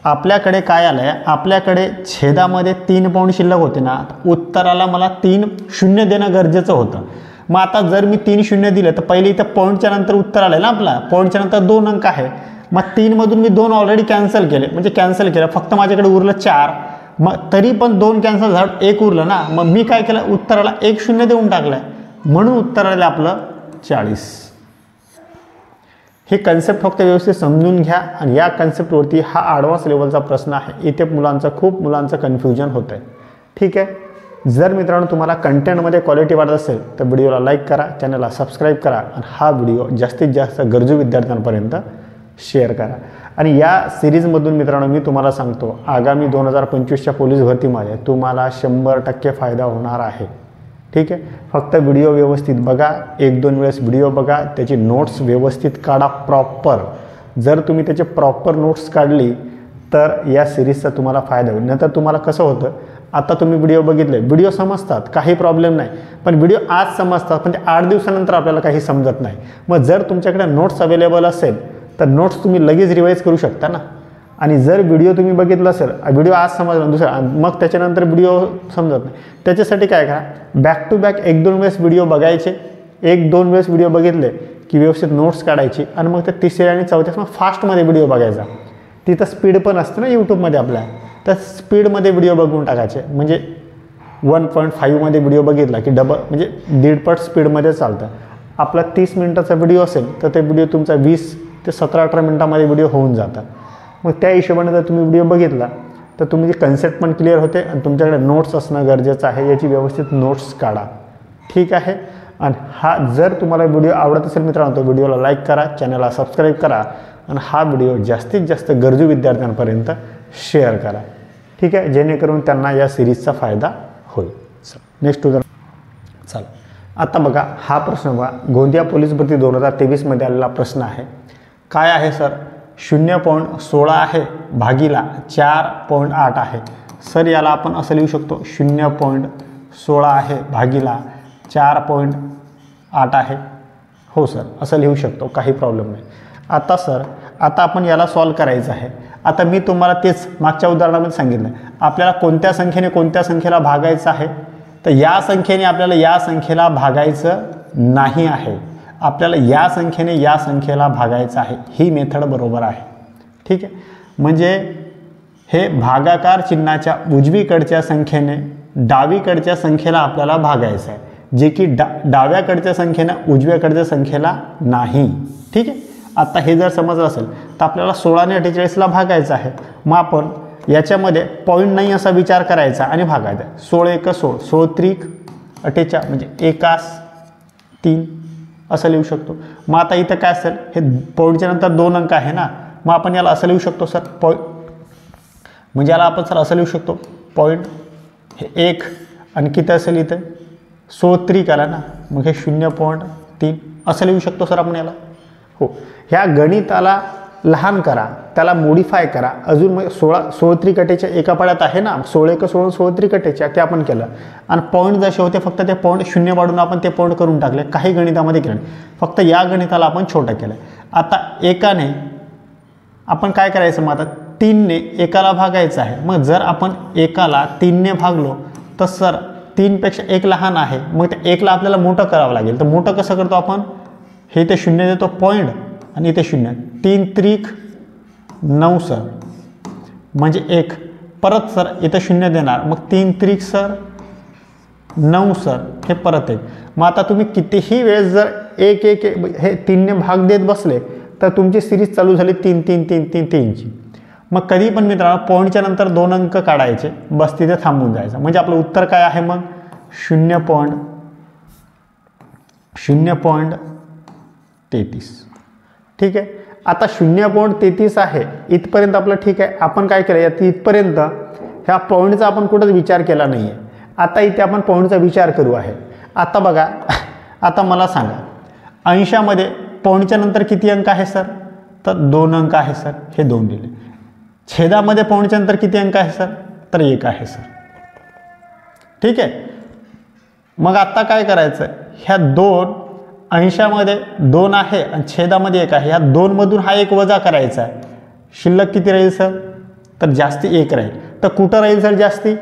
आपल्याकडे काय आलं आहे, आपल्याकडे छेदामध्ये 3 पॉईंट शिल्लक होते ना, उत्तराला मला 3 0 देणं गरजेचं होतं. मग आता जर मी 3 0 दिले तर पहिले इथं पॉईंटच्या नंतर उत्तर आलं ना, आपला पॉईंटच्या नंतर 2 अंक आहे. मग 3 मधून मी 2 ऑलरेडी कॅन्सल केले, म्हणजे कॅन्सल केलं, फक्त माझ्याकडे उरलं 4. मग तरी पण 2 कॅन्सल झालं, 1 उरलं ना. मग मी काय केलं, उत्तराला 1 0 देऊन टाकलं, म्हणून उत्तर आलं आपलं 40. हे कन्सेप्ट फक्त व्यवस्थित समजून घ्या. आणि या कन्सेप्टवरती हा ॲडव्हान्स लेवलचा प्रश्न आहे. इथे खूप मुलांचं कन्फ्युजन होतं आहे. ठीक आहे, जर मित्रांनो तुम्हाला कंटेंटमध्ये क्वालिटी वाटत असेल तर व्हिडिओला लाईक करा, चॅनलला सबस्क्राईब करा आणि हा व्हिडिओ जास्तीत जास्त गरजू विद्यार्थ्यांपर्यंत शेअर करा. आणि या सिरीजमधून मित्रांनो मी तुम्हाला सांगतो, आगामी 2025च्या पोलीस भरतीमध्ये तुम्हाला 100% फायदा होणार आहे. ठीक आहे, फक्त व्हिडिओ व्यवस्थित बघा, 1-2 वेळेस व्हिडिओ बघा, त्याची नोट्स व्यवस्थित काढा प्रॉपर. जर तुम्ही त्याचे प्रॉपर नोट्स काढली तर या सिरीजचा तुम्हाला फायदा होईल. नंतर तुम्हाला कसं होतं, आता तुम्ही व्हिडिओ बघितले, व्हिडिओ समजतात, काही प्रॉब्लेम नाही, पण व्हिडिओ आज समजतात पण ते 8 दिवसानंतर आपल्याला काही समजत नाही. मग जर तुमच्याकडे नोट्स अवेलेबल असेल तर नोट्स तुम्ही लगेच रिवाईज करू शकता ना. आणि जर व्हिडिओ तुम्ही बघितला असेल, व्हिडिओ आज समजला दुसरा, मग त्याच्यानंतर व्हिडिओ समजत नाही. त्याच्यासाठी काय करा, बॅक टू बॅक 1-2 वेळेस व्हिडिओ बघायचे, 1-2 वेळेस व्हिडिओ बघितले की व्यवस्थित नोट्स काढायची आणि मग त्या 3ऱ्या आणि 4थ्या मग फास्टमध्ये व्हिडिओ बघायचा. तिथं स्पीड पण असते ना यूट्यूबमध्ये आपल्या, तर स्पीडमध्ये व्हिडिओ बघून टाकायचे. म्हणजे 1.5मध्ये व्हिडिओ बघितला की डबल म्हणजे 1.5 पट स्पीडमध्ये चालतं. आपला 30 मिनिटाचा व्हिडिओ असेल तर ते व्हिडिओ तुमचा 20 ते 17-18 मिनिटामध्ये व्हिडिओ होऊन जातात. मग त्या हिशोबाने जर तुम्ही व्हिडिओ बघितला तर तुमची कन्सेप्ट पण क्लिअर होते आणि तुमच्याकडे नोट्स असणं गरजेचं आहे. याची व्यवस्थित नोट्स काढा. ठीक आहे, आणि हा जर तुम्हाला व्हिडिओ आवडत असेल मित्रांनो तर व्हिडिओला लाईक करा, चॅनलला सबस्क्राईब करा आणि हा व्हिडिओ जास्तीत जास्त गरजू विद्यार्थ्यांपर्यंत शेअर करा, ठीक आहे, जेणेकरून त्यांना या सिरीजचा फायदा होईल. नेक्स्ट उदाहरण चला. आता बघा हा प्रश्न बघा, गोंदिया पोलीस भरती 2023 आलेला प्रश्न आहे. काय आहे सर? 0.16 आहे भागीला 4.8 आहे. सर याला आपण असं लिहू शकतो 0.16 आहे भागीला 4.8 आहे. हो सर असं लिहू शकतो, काही प्रॉब्लेम नाही. आता सर आता आपण याला सॉल्व करायचं आहे. आता मी तुम्हाला तेच मागच्या उदाहरणामध्ये सांगितलं, आपल्याला कोणत्या संख्येने कोणत्या संख्येला भागायचं आहे, तर या संख्येने आपल्याला या संख्येला भागायचं नाही आहे, आपल्याला या संख्येने या संख्येला भागायचं आहे. ही मेथड बरोबर आहे, ठीक आहे. म्हणजे हे भागाकार चिन्हाच्या उजवीकडच्या संख्येने डावीकडच्या संख्येला आपल्याला भागायचं आहे, जे की डाव्याकडच्या संख्येनं उजव्याकडच्या संख्येला नाही, ठीक आहे. आता हे जर समजलं असेल तर आपल्याला 16 ने 48ला भागायचं आहे. मग आपण याच्यामध्ये पॉईंट नाही असा विचार करायचा आणि भागायचा. 16 × 16, 16 त्रिक 48 म्हणजे 1×3 असं लिहू शकतो. मग आता इथं काय असेल, हे पॉईंटच्या नंतर 2 अंक आहे ना, मग आपण याला असं लिहू शकतो सर पॉईंट, म्हणजे याला आपण सर असं लिहू शकतो पॉईंट हे 1 आणि किती असेल इथे 16 त्रिक आला ना, मग हे 0.3 असं लिहू शकतो सर आपण याला. हो, ह्या गणिताला लहान करा, त्याला मॉडिफाय करा. अजून मग 16 त्रिक 48 एका पाड्यात आहे ना, 16 × 16, 16 त्रिक 48 ते आपण केलं आणि पॉईंट जसे होते फक्त ते पॉईंट 0 पाडून आपण ते पॉईंट करून टाकले. काही गणितामध्ये केलं, फक्त या गणिताला आपण छोटं केलं. आता एकाने आपण काय करायचं, मग आता 3 ने एकाला भागायचं आहे. मग जर आपण एकाला 3 ने भागलो तर सर 3 पेक्षा 1 लहान आहे, मग त्या 1ला आपल्याला मोठं करावं लागेल. तर मोठं कसं करतो आपण, हे इथे 0 देतो पॉईंट आणि इथे 0, 3 त्रिक 9 सर म्हणजे 1, परत सर इथं 0 देणार, मग 3 त्रिक सर 9 सर हे परत 1. मग आता तुम्ही कितीही वेळेस जर 1 1 हे 3 ने भाग देत बसले तर तुमची सिरीज चालू झाली 3 3 3 3 3ची. मग कधी पण मित्रांनो पॉईंटच्या नंतर 2 अंक काढायचे, बस तिथे थांबून जायचं. म्हणजे आपलं उत्तर काय आहे मग 0.33, ठीक आहे. आता 0.33 आहे इथपर्यंत आपलं ठीक आहे. आपण काय केलं, या इथपर्यंत ह्या पॉईंटचा आपण कुठंच विचार केला नाही आहे. आता इथे आपण पॉईंटचा विचार करू आहे. आता बघा, आता मला सांगा अंशामध्ये पॉईंटच्या नंतर किती अंक आहे सर, तर 2 अंक आहे सर, हे 2 दिले. छेदामध्ये पॉईंटच्या नंतर किती अंक आहे सर, तर 1 आहे सर, ठीक आहे. मग आता काय करायचं, ह्या 2 अंशामध्ये 2 आहे आणि छेदामध्ये 1 आहे, ह्या 2 मधून हा 1 वजा करायचा आहे. शिल्लक किती राहील सर, तर जास्ती 1 राहील. तर कुठं राहील सर जास्ती,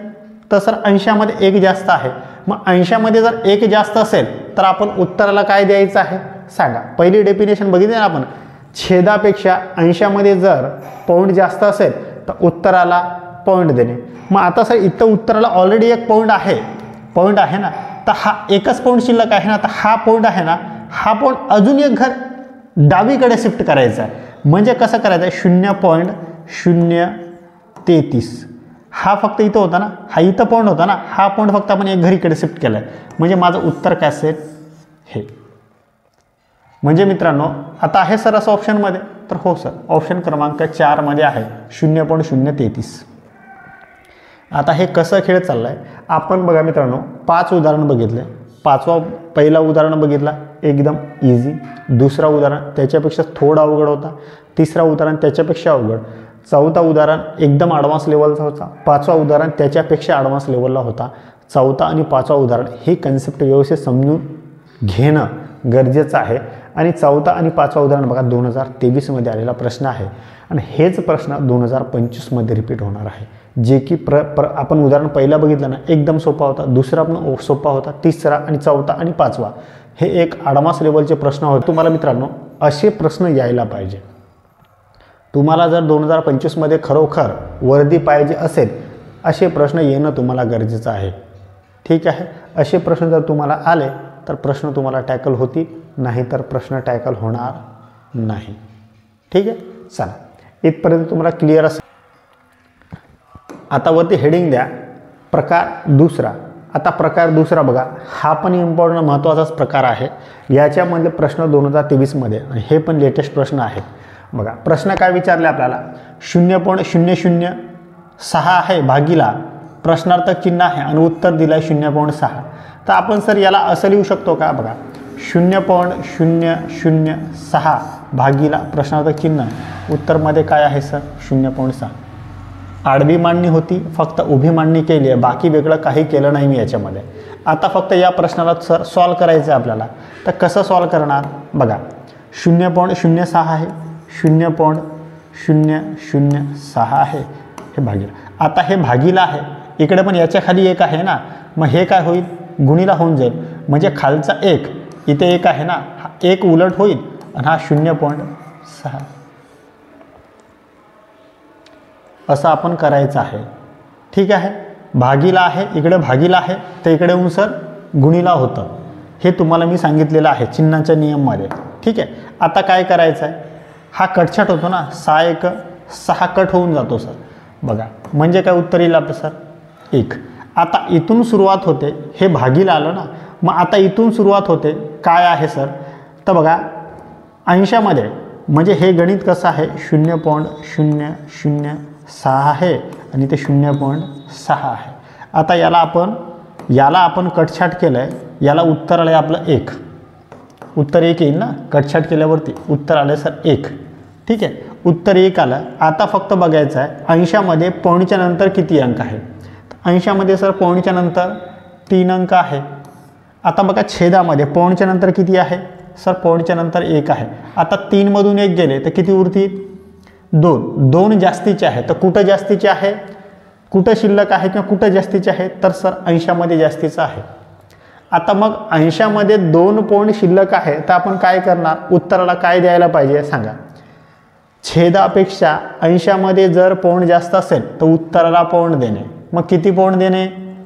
तर सर अंशामध्ये 1 जास्त आहे. मग अंशामध्ये जर 1 जास्त असेल तर आपण उत्तराला काय द्यायचं आहे सांगा. पहिली डेफिनेशन बघितली ना आपण, छेदापेक्षा अंशामध्ये जर पॉईंट जास्त असेल तर उत्तराला पॉईंट देणे. मग आता सर इथं उत्तराला ऑलरेडी 1 पॉईंट आहे ना, तर हा एकच पॉईंट शिल्लक आहे ना, तर हा पॉईंट आहे ना, हा पॉईंट अजून एक घर डावीकडे शिफ्ट करायचा आहे. म्हणजे कसं करायचं आहे, 0.033 हा फक्त इथं होता ना, हा इथं पॉईंट होता ना, हा पॉईंट फक्त आपण एक घरीकडे शिफ्ट केला आहे. म्हणजे माझं उत्तर काय असेल हे. म्हणजे मित्रांनो आता आहे सर असं ऑप्शनमध्ये, तर हो सर ऑप्शन क्रमांक 4 मध्ये आहे 0.033. आता हे कसं खेळ चाललं आहे आपण बघा मित्रांनो, 5 उदाहरण बघितले. पहिला उदाहरण बघितला एकदम इझी, दुसरा उदाहरण त्याच्यापेक्षा थोडा अवघड होता, तिसरा उदाहरण त्याच्यापेक्षा अवघड, चौथा उदाहरण एकदम ॲडव्हान्स लेवलचा होता, पाचवा उदाहरण त्याच्यापेक्षा ॲडव्हान्स लेवलला होता. चौथा आणि पाचवा उदाहरण हे कन्सेप्ट व्यवस्थित समजून घेणं गरजेचं आहे. आणि चौथा आणि पाचवा उदाहरण बघा 2023 आलेला प्रश्न आहे आणि हेच प्रश्न 2025 रिपीट होणार आहे. जे की आपण उदाहरण पहिला बघितलं ना एकदम सोपा होता, दुसरा पण सोपा होता, तिसरा आणि चौथा आणि पाचवा हे एक ॲडव्हान्स लेवलचे प्रश्न होते. तुम्हाला मित्रांनो असे प्रश्न यायला पाहिजे. तुम्हाला जर 2025 खरोखर वर्दी पाहिजे असेल असे प्रश्न येणं तुम्हाला गरजेचं आहे. ठीक आहे, असे प्रश्न जर तुम्हाला आले तर प्रश्न तुम्हाला टॅकल होतील, नाही तर प्रश्न टॅकल होणार नाही. ठीक आहे, चला इथपर्यंत तुम्हाला क्लिअर असेल. आता वरती हेडिंग द्या प्रकार दुसरा. आता प्रकार दुसरा बघा, हा पण इम्पॉर्टंट महत्त्वाचाच प्रकार आहे. याच्यामधले प्रश्न 2023मध्ये आणि हे पण लेटेस्ट प्रश्न आहेत. बघा प्रश्न काय विचारले आपल्याला, 0.006 आहे भागीला प्रश्नार्थक चिन्ह आहे आणि उत्तर दिलं आहे 0.6. तर आपण सर याला असं लिहू शकतो का, बघा 0.006 भागीला प्रश्नार्थक चिन्ह, उत्तरमध्ये काय आहे सर 0.6. आडवी मांडणी होती, फक्त उभी मांडणी केली आहे, बाकी वेगळं काही केलं नाही मी याच्यामध्ये. आता फक्त या प्रश्नाला सर सॉल्व करायचं आहे आपल्याला. तर कसं सॉल्व करणार, बघा 0.06 आहे, 0.006 आहे हे भागीला. आता हे भागीला आहे, इकडे पण याच्या खाली 1 आहे ना, मग हे काय होईल गुणीला होऊन जाईल, म्हणजे खालचा 1 इथे 1 आहे ना, हा 1 उलट होईल आणि हा 0.6 असं आपण करायचं आहे. ठीक आहे, भागीला आहे, इकडे भागीला आहे, तर इकडे येऊन सर गुणीला होतं. हे तुम्हाला मी सांगितलेलं आहे चिन्हाच्या नियममध्ये. ठीक आहे, आता काय करायचं आहे, हा कटछट होतो ना, 6 कट होऊन जातो सर. बघा म्हणजे काय उत्तर येईल आपलं सर 1. आता इथून सुरुवात होते, हे भागीला आलं ना, मग आता इथून सुरुवात होते काय आहे सर, तर बघा अंशामध्ये, म्हणजे हे गणित कसं आहे 0.006 आहे आणि ते 0.6 आहे. आता याला आपण कटछाट केलं आहे, याला उत्तर आलं आहे आपलं 1. उत्तर 1 येईल ना, कटछाट केल्यावरती उत्तर आलं सर 1. ठीक आहे, उत्तर 1 आलं. आता फक्त बघायचं आहे अंशामध्ये पॉईंटच्या नंतर किती अंक आहे. अंशामध्ये सर पॉईंटच्या नंतर 3 अंक आहे. आता बघा छेदामध्ये पॉईंटच्या नंतर किती आहे सर, पॉईंटच्या नंतर 1 आहे. आता 3 मधून 1 गेले तर किती उरतील 2 जास्तीचे आहे. तर कुठं जास्तीचे आहे, कुठं शिल्लक आहे किंवा कुठं जास्तीचे आहे, तर सर अंशामध्ये जास्तीचं आहे. आता मग अंशामध्ये 2 पॉईंट शिल्लक आहे, तर आपण काय करणार, उत्तराला काय द्यायला पाहिजे सांगा. छेदापेक्षा अंशामध्ये जर पॉईंट जास्त असेल तर उत्तराला पॉईंट देणे. मग किती पॉईंट देणे,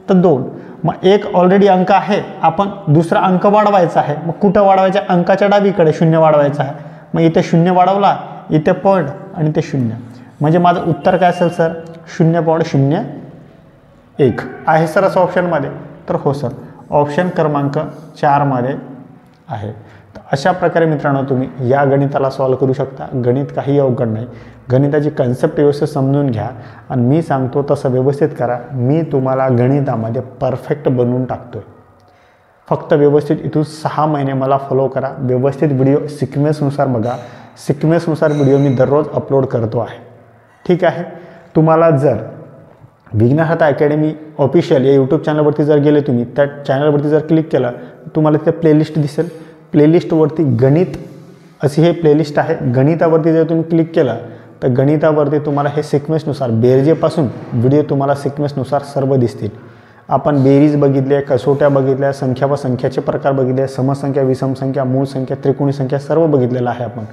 तर 2. मग 1 ऑलरेडी अंक आहे, आपण दुसरा अंक वाढवायचा आहे. मग कुठं वाढवायचा, अंकाच्या डावीकडे 0 वाढवायचा आहे. मग इथे 0 वाढवला, इथे पॉईंट आणि ते 0, म्हणजे माझं उत्तर काय असेल सर 0.01 आहे सर असं ऑप्शनमध्ये. तर हो सर, ऑप्शन क्रमांक 4 मध्ये आहे. तर अशा प्रकारे मित्रांनो तुम्ही या गणिताला सॉल्व करू शकता. गणित काही अवघड नाही, गणिताची कन्सेप्ट व्यवस्थित समजून घ्या आणि मी सांगतो तसं व्यवस्थित करा. मी तुम्हाला गणितामध्ये परफेक्ट बनवून टाकतोय. फक्त व्यवस्थित इथून 6 महिने मला फॉलो करा. व्यवस्थित व्हिडिओ सिक्वेन्सनुसार बघा. सिक्वेन्सनुसार व्हिडिओ मी दररोज अपलोड करतो आहे. ठीक आहे, तुम्हाला जर विघ्नहर्ता अकॅडमी ऑफिशियल या यूट्यूब चॅनलवरती जर गेले तुम्ही, त्या चॅनलवरती जर क्लिक केलं तुम्हाला तिथे प्लेलिस्ट दिसेल. प्लेलिस्टवरती गणित अशी हे प्लेलिस्ट आहे. गणितावरती जर तुम्ही क्लिक केलं तर गणितावरती तुम्हाला हे सिक्वेन्सनुसार बेरजेपासून व्हिडिओ तुम्हाला सिक्वेन्सनुसार सर्व दिसतील. आपण बेरीज बघितले, कसोट्या बघितल्या, संख्या व संख्याचे प्रकार बघितले, समसंख्या, विषमसंख्या, मूळ संख्या, त्रिकोणी संख्या सर्व बघितलेलं आहे आपण.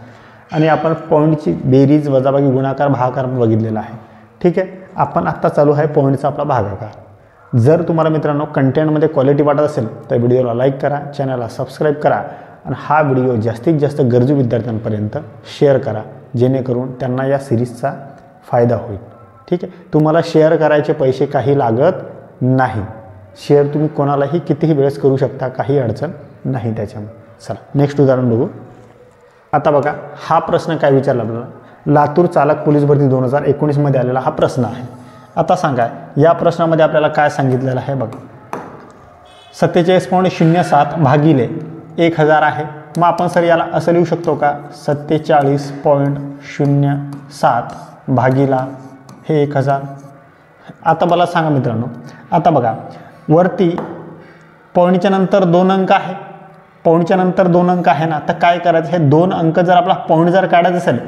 आणि आपण पॉईंटची बेरीज, वजाबाकी, गुणाकार, भागाकार बघितलेला आहे. ठीक आहे, आपण आत्ता चालू आहे पॉईंटचा आपला भागाकार. जर तुम्हाला मित्रांनो कंटेंटमध्ये क्वालिटी वाटत असेल तर व्हिडिओला लाईक करा, चॅनलला सबस्क्राईब करा आणि हा व्हिडिओ जास्तीत जास्त गरजू विद्यार्थ्यांपर्यंत शेअर करा, जेणेकरून त्यांना या सिरीजचा फायदा होईल. ठीक आहे, तुम्हाला शेअर करायचे पैसे काही लागत नाही. शेअर तुम्ही कोणालाही कितीही वेळेस करू शकता, काही अडचण नाही त्याच्यामुळे. चला नेक्स्ट उदाहरण बघू. आता बघा हा प्रश्न काय विचारला आपल्याला, लातूर चालक पोलीस भरती 2019मध्ये आलेला हा प्रश्न आहे. आता सांगा या प्रश्नामध्ये आपल्याला काय सांगितलेलं आहे बघा. 47.07 भागिले 1000 आहे. मग आपण सर याला असं लिहू शकतो का, 47.07 भागिला हे 1000. आता मला सांगा मित्रांनो, आता बघा वरती पॉईंटच्या नंतर 2 अंक आहे, पॉईंटच्या नंतर 2 अंक आहे ना, तर काय करायचं, हे 2 अंक जर आपला पॉईंट जर काढायचं असेल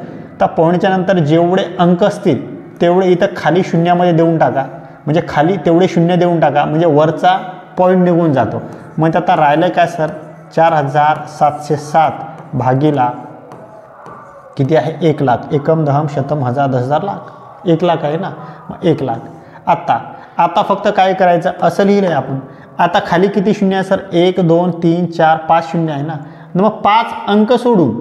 तर पॉईंटच्या नंतर जेवढे अंक असतील तेवढे इथं खाली शून्यामध्ये देऊन टाका. म्हणजे खाली तेवढे 0 देऊन टाका, म्हणजे वरचा पॉईंट निघून जातो. म्हणजे आता राहिलं काय सर, 4707 भागिला किती आहे 1 लाख. एकम दहम शतम हजार 10,000 लाख, 1 लाख आहे ना, मग 1 लाख. आता फक्त काय करायचं, असं लिहिलं आहे आपण. आता खाली किती शून्य आहे सर, 1 2 3 4 5 शून्य आहे ना. मग 5 अंक सोडून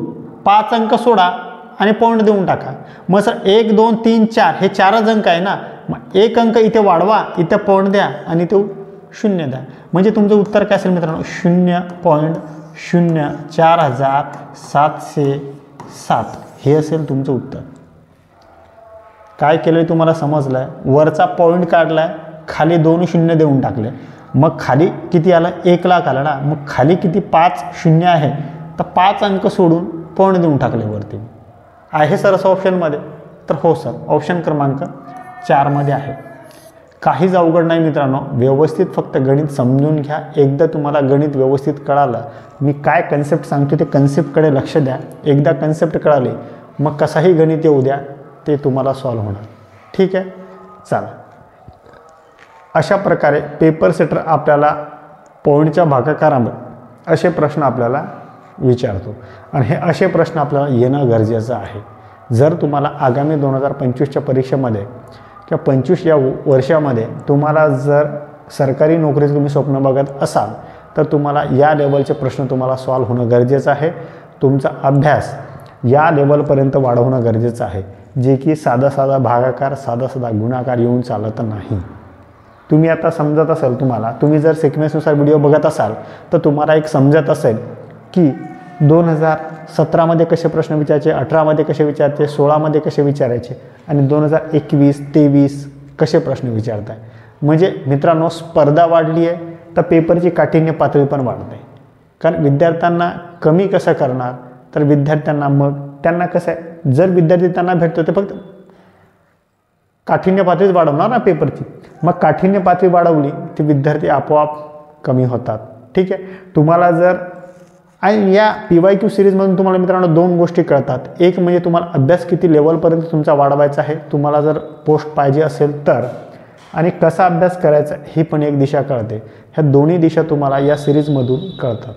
5 अंक सोडा आणि पॉईंट देऊन टाका. मग सर 1 2 3 4 हे 4च अंक आहे ना, मग 1 अंक इथे वाढवा, इथे पॉईंट द्या आणि तो 0 द्या. म्हणजे तुमचं उत्तर काय असेल मित्रांनो 0.04707 हे असेल तुमचं उत्तर. काय केलं तुम्हाला समजलं आहे. वरचा पॉईंट काढला आहे, खाली 2 शून्य देऊन टाकले, मग खाली किती आलं 1 लाख आलं ना, मग खाली किती 5 शून्य आहे तर 5 अंक सोडून पॉईंट देऊन टाकले वरती. आहे सर असं ऑप्शनमध्ये? तर हो सर, ऑप्शन क्रमांक 4मध्ये आहे. काहीच अवघड नाही मित्रांनो, व्यवस्थित फक्त गणित समजून घ्या. एकदा तुम्हाला गणित व्यवस्थित कळालं, मी काय कन्सेप्ट सांगतो ते कन्सेप्टकडे लक्ष द्या. एकदा कन्सेप्ट कळाले मग कसाही गणित येऊ द्या, ते तुम्हाला सॉल्व्ह होणार. ठीक आहे, चला. अशा प्रकारे पेपर सेटर आपल्याला पॉईंटच्या भागाकारामध्ये असे प्रश्न आपल्याला विचारतो आणि हे असे प्रश्न आपल्याला येणं गरजेचं आहे. जर तुम्हाला आगामी 2025च्या परीक्षेमध्ये किंवा 25 या वर्षामध्ये तुम्हाला जर सरकारी नोकरीचं तुम्ही स्वप्न बघत असाल तर तुम्हाला या लेवलचे प्रश्न तुम्हाला सॉल्व्ह होणं गरजेचं आहे. तुमचा अभ्यास या लेवलपर्यंत वाढवणं गरजेचं आहे, जे की साधा भागाकार साधा गुणाकार येऊन चालत नाही. तुम्ही आता समजत असेल तुम्हाला, तुम्ही जर सिक्वेन्सनुसार व्हिडिओ बघत असाल तर तुम्हाला एक समजत असेल की 2017मध्ये कसे प्रश्न विचारायचे, 18मध्ये कसे विचारायचे, 16मध्ये कसे विचारायचे आणि 2021-23 कसे प्रश्न विचारत आहे. म्हणजे मित्रांनो स्पर्धा वाढली आहे तर पेपरची काठिण्य पातळी पण वाढते. कारण विद्यार्थ्यांना कमी कसं करणार, तर विद्यार्थ्यांना मग त्यांना कसं आहे, जर विद्यार्थी त्यांना भेटतो ते फक्त काठिण्य पातळीच वाढवणार ना पेपरची. मग काठिण्य पातळी वाढवली ती विद्यार्थी आपोआप कमी होतात. ठीक आहे, तुम्हाला जर आणि या PYQ सिरीजमधून तुम्हाला मित्रांनो 2 गोष्टी कळतात. एक म्हणजे तुम्हाला अभ्यास किती लेवलपर्यंत तुमचा वाढवायचा आहे, तुम्हाला जर पोस्ट पाहिजे असेल तर, आणि कसा अभ्यास करायचा ही पण एक दिशा कळते. ह्या दोन्ही दिशा तुम्हाला या सिरीजमधून कळतात.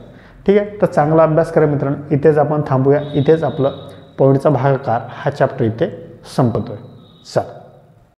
ठीक आहे, तर चांगला अभ्यास करा मित्रांनो. इथेच आपण थांबूया. इथेच आपलं पॉईंटचा भागाकार हा चॅप्टर इथे संपतोय. चला.